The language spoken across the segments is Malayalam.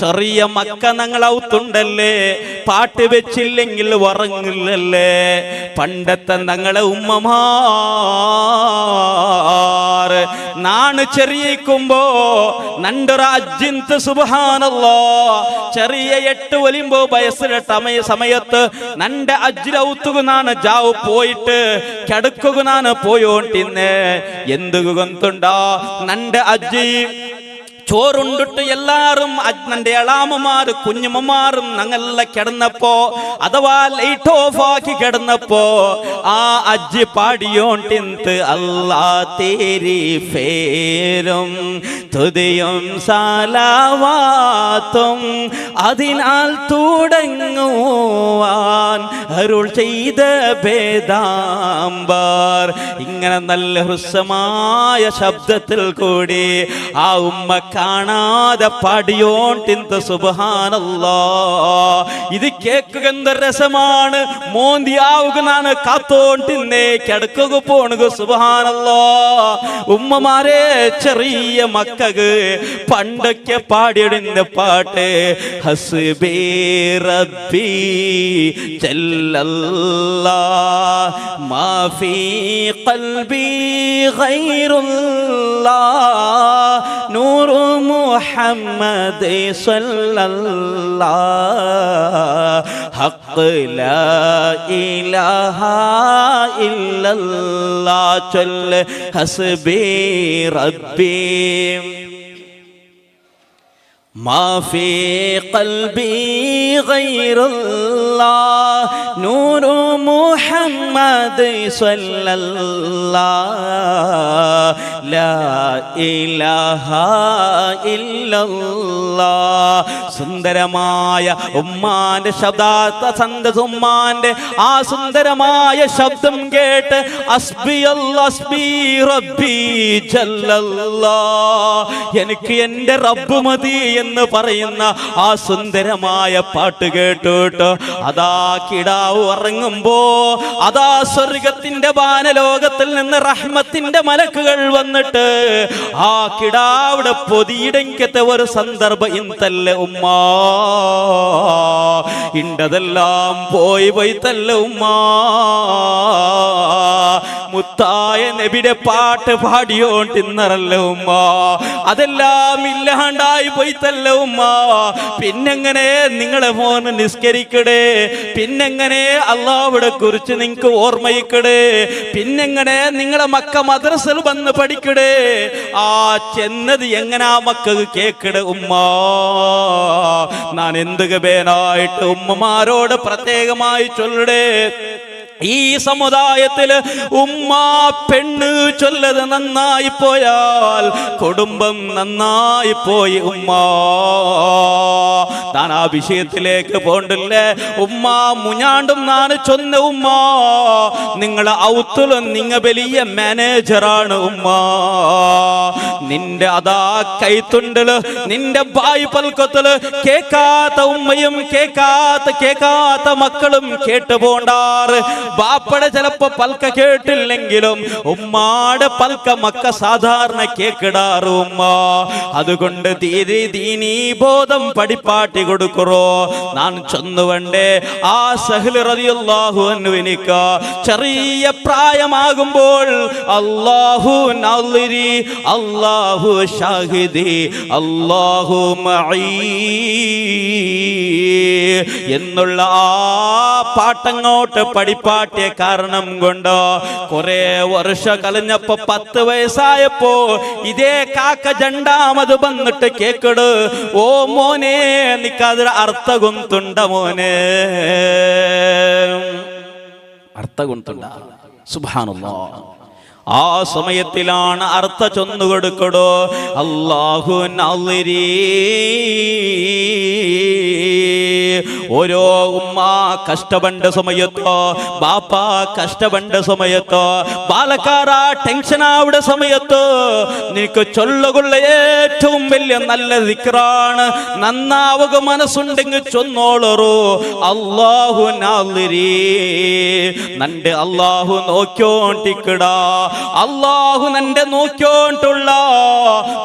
ചെറിയ മക്ക ഞങ്ങളൗത്തുണ്ടല്ലേ, പാട്ട് വെച്ചില്ലെങ്കിൽ ഉറങ്ങില്ലല്ലേ. പണ്ടത്തെ ഞങ്ങളെ ഉമ്മമാർ നാണ് ചെറിയിക്കുമ്പോ നണ്ടൊരു അജ്ജിന്ത് സുബ്ഹാനല്ലാ ചെറിയ 8 ഒലിമ്പോ വയസ്സിലെ സമയത്ത് നന്റെ അജ്ജിലൗത്തുകുന്നാണ് ജാവ് പോയിട്ട് കിടക്കുകുന്നാണ് പോയോണ്ടിന്നെ. എന്തുക ഗൊന്തുണ്ടാ നന്റെ അജ്ജി ചോറുണ്ടിട്ട് എല്ലാരും നന്റെ എളാമമാര് കുഞ്ഞുമ്മമാരും ഞങ്ങളെല്ലാം കിടന്നപ്പോ അഥവാ ലൈറ്റ് ഓഫ് ആക്കി കിടന്നപ്പോ ആ അജ്ജി പാടിയോണ്ടിന്ത് അല്ലാ തേരി ഫേരും തുതിയും സലാവാത്തും അതിനാൽ തുടങ്ങുവാൻ അരുൾ ചെയ്ത ഭേദാംബർ. ഇങ്ങനെ നല്ല ഹൃസ്വമായ ശബ്ദത്തിൽ കൂടി ആ ഉമ്മ കാണാതെ പാടിയോണ്ടിന്ത് സുബ്ഹാനല്ലാഹ്. ഇത് കേൾക്കുക എന്ത് രസമാണ്. മോന്തിയാവുകയാണ് കാത്തോണ്ടിന്നേ കിടക്കുക പോണുക. സുബ്ഹാനല്ലാഹ്. ഉമ്മമാരെ ചെറിയ മക്കൾക്ക് പണ്ടൊക്കെ പാടിയിടുന്ന പാട്ട് ഹസ്ബി റബ്ബി ജല്ലല്ലാഹ് മാ ഫീ ഖൽബി ഗൈറുല്ലാഹ് നൂറു മുഹമ്മദ് സല്ലല്ലാഹ് ഹഖ് ലാ ഇലാഹ ഇല്ലല്ലാഹ് ചൊല്ല് ഹസ്ബി റബ്ബി മാ ഫീ ഖൽബി ഗൈറുല്ലാഹ് നൂറു മുഹമ്മദ് സല്ലല്ലാഹ് ലാ ഇലാഹ ഇല്ലല്ലാഹ്. സുന്ദരമായ ഉമ്മാന്റെ ഉമ്മാന്റെ ആ സുന്ദരമായ ശബ്ദം കേട്ട് അസ്ബി അസ്ബി റബ്ബി ജല്ലല്ലാഹ് എനിക്ക് എൻ്റെ റബ്ബ് മതി എന്ന് പറയുന്ന ആ സുന്ദരമായ പാട്ട് കേട്ടിട്ട് അതാ കിടാവ് ഉറങ്ങുമ്പോ അതാ സ്വർഗത്തിന്റെ വാനലോകത്തിൽ നിന്ന് റഹ്മത്തിന്റെ മലക്കുകൾ വന്നിട്ട് ആ കിടാവിടെ പൊതിയിടങ്കത്തെ ഒരു സന്ദർഭം ഇന്തല്ലേ ഉമ്മ ഇണ്ടതെല്ലാം പോയി തല്ല ഉമ്മ. മുത്തായ നബിയുടെ പാട്ട് പാടിയോണ്ടിന്നറല്ല ഉമ്മ. അതെല്ലാം ഇല്ലാണ്ടായി പോയിത്തല്ല ഉമ്മ. പിന്നെങ്ങനെ നിങ്ങളെ മോന് നിസ്കരിക്കടേ, പിന്നെങ്ങനെ അള്ളാഹുവിനെ കുറിച്ച് നിങ്ങൾക്ക് ഓർമ്മയിക്കടേ, പിന്നെങ്ങനെ നിങ്ങളെ മക്ക മദ്രസയിൽ വന്ന് പഠിക്കടേ. ആ ചെന്നത് എങ്ങനാ മക്കൾക്ക് കേക്കടേ ഉമ്മ. ഞാൻ എന്ത് ഗബേനായിട്ട് ഉമ്മമാരോട് പ്രത്യേകമായി ചൊല്ലടേ. ഈ സമുദായത്തിൽ ഉമ്മ പെണ്ണ് ചൊല്ലത് നന്നായി പോയാൽ കുടുംബം നന്നായി പോയി ഉമ്മ. താൻ ആ വിഷയത്തിലേക്ക് പോണ്ടില്ലേ ഉമ്മ. മുഞ്ഞാണ്ടും നാണ് ചൊന്ന ഉമ്മ. നിങ്ങളെ ഔത്തുലും നിങ്ങ വലിയ മാനേജറാണ് ഉമ്മ. നിന്റെ അതാ കൈത്തുണ്ടല് നിന്റെ ബായ് പൽക്കത്തില് കേക്കാത്ത ഉമ്മയും കേക്കാത്ത മക്കളും കേട്ടു പോണ്ടാറ്. ബാപ്പടെ ചിലപ്പോ പൽക്ക കേട്ടില്ലെങ്കിലും ഉമ്മാടെ പൽക്ക മക്ക സാധാരണ കേക്കിടാറ് ഉമ്മ. അതുകൊണ്ട് ദീനീ ബോധം പഠിപ്പാട്ടി കൊടുക്കുറോ. ഞാൻ ചൊന്നുവണ്ടേ ആ സഹ്ല് റളിയല്ലാഹു അൻഹുവിനിക്ക് ചെറിയ പ്രായമാകുമ്പോൾ അല്ലാഹു നാളിരി അല്ലാഹു ഷാഹിദി അല്ലാഹു മഈ എന്നുള്ള ആ പാട്ടങ്ങോട്ട് പഠിപ്പാട്ടിയ കാരണം കൊണ്ട് കുറെ വർഷം കഴിഞ്ഞപ്പോ 10 വയസ്സായപ്പോ ഇതേ കാക്ക രണ്ടാമത് വന്നിട്ട് കേക്കട്. ഓ മോനെ നിക്കതിന് അർത്ഥ ഗൊന്തുണ്ട മോനെ, അർത്ഥ ഗൊന്തുണ്ട. സുബ്ഹാനല്ലാഹ്. ആ സമയത്തിലാണ് അർത്ഥ ചൊന്നുകൊടുക്കടോ. അല്ലാഹു നാളിരി ഓരോ ഉമ്മ ಕಷ್ಟಬಂಡ ಸಮಯತ್ತೋ ಬಾಪ കഷ്ടപണ്ട സമയത്തോ ബാലക്കാര ടെൻഷൻ ആവുന്ന സമയത്ത് നിനക്ക് ചൊല്ലുകൊള്ള ഏറ്റവും വലിയ നല്ല ദിക്റാണ്. നന്നാവുക മനസ്സുണ്ടെങ്കിൽ ചൊന്നോളറോ അല്ലാഹു നാളിരി നന്റെ അല്ലാഹു നോക്കിയോണ്ടിക്കടാ. അല്ലാഹു നന്റെ നോക്കിയോണ്ടുള്ള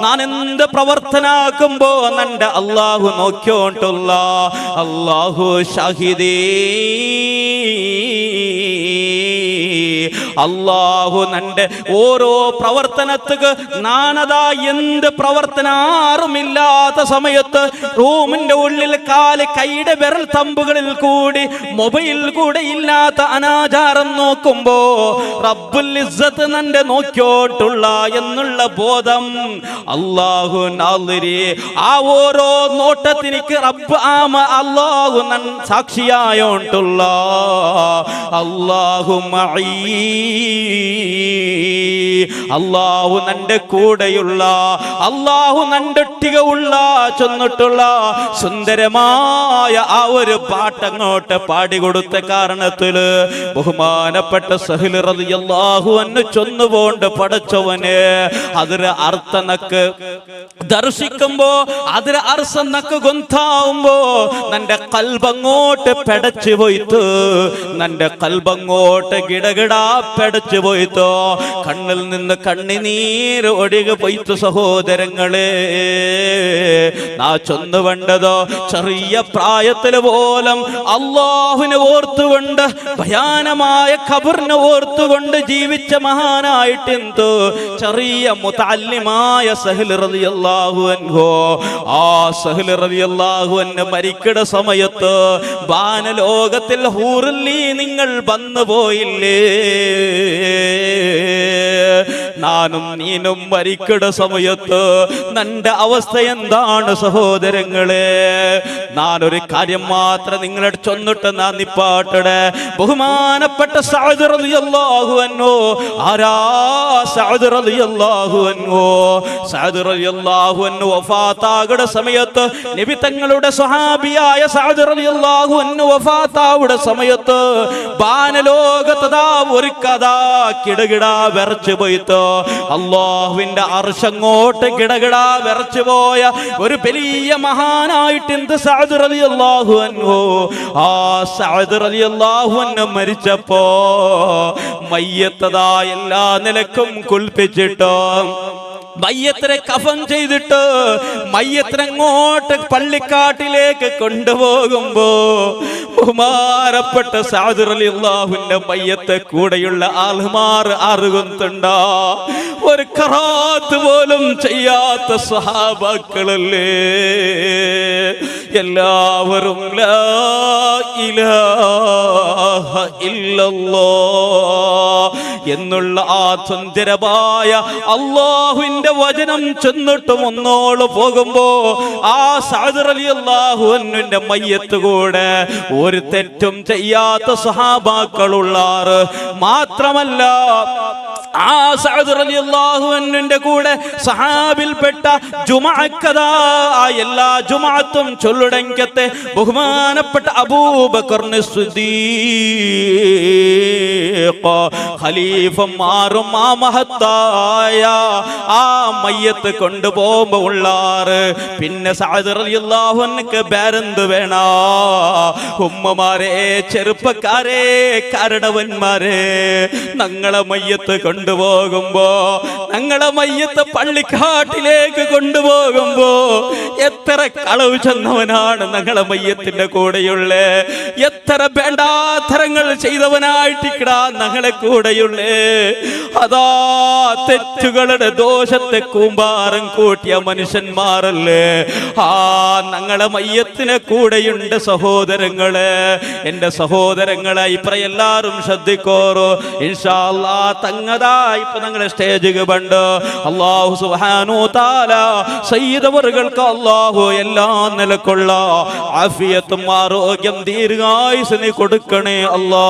ഞാൻ എന്ത് പ്രവർത്തനാക്കുമ്പോ നന്റെ അല്ലാഹു നോക്കിയോണ്ടുള്ള അല്ലാഹു ഷാഹിദീ അല്ലാഹു നന്റെ ഓരോ പ്രവർത്തനത്തിക്ക് നാനതാ എന്ത് പ്രവർത്തന ആറുമില്ലാത്ത സമയത്ത് റൂമിന്റെ ഉള്ളിൽ കാല് കൈയുടെ വിരൽ തമ്പുകളിൽ കൂടി മൊബൈൽ കൂടെ ഇല്ലാത്ത അനാചാരം നോക്കുമ്പോ റബ്ബുൽ ഇസ്സത്ത് നന്റെ നോക്കിയോട്ടുള്ള എന്നുള്ള ബോധം അല്ലാഹു നാളിരി ആ ഓരോ നോട്ടത്തിനിക്ക് റബ്ബ് അല്ലാഹു നൻ സാക്ഷിയായോണ്ടുള്ള അല്ലാഹു മഈ അല്ലാഹു നന്റെ കൂടെയുള്ള അല്ലാഹു നണ്ടൊട്ടിക ഉള്ള ചൊന്നിട്ടുള്ള സുന്ദരമായ ആ ഒരു പാട്ടങ്ങോട്ട് പാടിക്കൊടുത്ത കാരണത്തില് ബഹുമാനപ്പെട്ട സഹൽ റളിയല്ലാഹു അൻഹു ചൊന്നുപോണ്ട് പടച്ചവന് അതിന് അർത്ഥനക്ക് ദർശിക്കുമ്പോ അതിന് അർസനക്ക് ഗൊന്താവുമ്പോ നന്റെ കൽബങ്ങോട്ട് പെടച്ചു പോയിത്ത് നന്റെ കൽബങ്ങോട്ട് ഗിടകിടാ പെടച്ചു പോയിത്തോ കണ്ണിൽ നിന്ന് കണ്ണിനീര് ഒഴുകി പോയിത്തു സഹോദരങ്ങളെ. നാ ചൊന്നു വേണ്ടതോ ചെറിയ പ്രായത്തിൽ പോലും അല്ലാഹുവിനെ ഓർത്തുകൊണ്ട് ഭയാനമായ ഖബറിനെ ഓർത്തുകൊണ്ട് ജീവിച്ച മഹാനായിട്ടെന്തോ ചെറിയ മുതഅല്ലിമായ സഹൽ റളിയല്ലാഹു അൻഹു. ആ സഹൽ റളിയല്ലാഹു അൻഹു മരിക്കണ സമയത്ത് വാനലോകത്തിൽ ഹൂറുല്ലി നിങ്ങൾ വന്നു പോയില്ലേ, നാനും നീനും മരിക്കണ സമയത്ത് നിന്റെ അവസ്ഥ എന്താണ് സഹോദരങ്ങളെ? ഞാനൊരു കാര്യം മാത്രം നിങ്ങളെ ചൊന്നിട്ട് നാ നിപ്പാട്ടടെ. ബഹുമാനപ്പെട്ട സഅദ് റളിയല്ലാഹു അൻഹു ആരാ? സഅദ് റളിയല്ലാഹു അൻഹു. സഅദ് റളിയല്ലാഹു അൻഹു വഫാത്താകുന്ന സമയത്ത് നബി തങ്ങളുടെ സ്വഹാബിയായ സഅദ് റളിയല്ലാഹു അൻഹു വഫാത്താവുന്ന സമയത്ത് വാനലോകത്തതാ ഒരു കഥ കിടകിടാ വിറച്ചു പോയിത്തോ അല്ലാഹുവിന്റെ അർശങ്ങോട്ട് കിടകിടാ വിറച്ചു പോയ ഒരു വലിയ മഹാനായിട്ട് എന്ത് സഅദ് റളിയല്ലാഹു അൻഹു. ആ സഅദ് റളിയല്ലാഹു അൻഹു മരിച്ചപ്പോ മയ്യത്തതാ എല്ലാ നിലക്കും കുളിപ്പിച്ചിട്ടോ മയ്യത്തിനെ കഫൻ ചെയ്തിട്ട് മയ്യത്തിനങ്ങോട്ട് പള്ളിക്കാട്ടിലേക്ക് കൊണ്ടുപോകുമ്പോ ബഹുമാനപ്പെട്ട സഅദ് റളിയല്ലാഹുവിന്റെ മയ്യത്തെ കൂടെയുള്ള ആൾമാർ അറുകുന്നുണ്ടാ ഒരു ഖറാത്ത് പോലും ചെയ്യാത്ത സ്വഹാബാക്കളല്ലേ എല്ലാവരും ലാ ഇലാഹ ഇല്ലല്ലാഹ് എന്നുള്ള ആ സുന്ദരമായ അല്ലാഹുവിന്റെ വചനം ചെന്നിട്ട് മുന്നോട്ട് പോകുമ്പോ ആ സഅദ് റളിയല്ലാഹു അൻഹുവിന്റെ മയ്യത്ത് കൂടെ ഒരു തെറ്റും ചെയ്യാത്ത സ്വഹാബാക്കളുള്ളാറ് മാത്രമല്ല ആ സഅദ് റളിയല്ലാഹു അൻഹുവിന്റെ കൂടെ സഹാബിൽപ്പെട്ട ജുമഅക്കദാ എല്ലാ ജുമഅത്തും ചൊല്ലുടങ്കത്തെ ബഹുമാനപ്പെട്ട അബൂബക്കർ സിദ്ദീഖ് ഖലീഫമാരും ആ മഹത്തായ ആ മയ്യത്ത് കൊണ്ടുപോകുമ്പോ ഉള്ളാറ് പിന്നെ സഅദ് റളിയല്ലാഹു അൻഹുക്ക് ബേരെന്ത് വേണ ഉമ്മമാരെ ചെറുപ്പക്കാരെ കാരണവന്മാരെ ഞങ്ങളെ മയ്യത്ത് കൊണ്ടുപോകുമ്പോ ഞങ്ങളെ മയ്യത്ത് പള്ളിക്കാട്ടിലേക്ക് കൊണ്ടുപോകുമ്പോ എത്ര കളവ് ചെന്നവനാണ് ഞങ്ങളെ മയ്യത്തിന്റെ കൂടെയുള്ള എത്ര വേണ്ടാത്തരങ്ങൾ ചെയ്തവനായിട്ടിക്കടാ ഞങ്ങളെ കൂടെയുള്ളേ അതാ തെറ്റുകളുടെ ദോഷത്തെ കൂമ്പാരം കൂട്ടിയ മനുഷ്യന്മാരല്ലേ ആ ഞങ്ങളെ മയ്യത്തിന് കൂടെയുണ്ട് സഹോദരങ്ങളെ എന്റെ സഹോദരങ്ങളെ ഇപ്പറ എല്ലാരും ശ്രദ്ധിക്കോറോ ഇൻഷാ അല്ലാഹ് തങ്ങതാ ഇപ്പൊ ഞങ്ങളെ സ്റ്റേജിൽ ബണ്ട് അല്ലാഹു സുബ്ഹാനഹു തആല സയ്യിദവർക്ക് അല്ലാഹു എല്ലാ നിലക്കുള്ള ആഫിയത്തും ആരോഗ്യം ദീർഘായുസ് നീ കൊടുക്കണേ അല്ലാഹ്.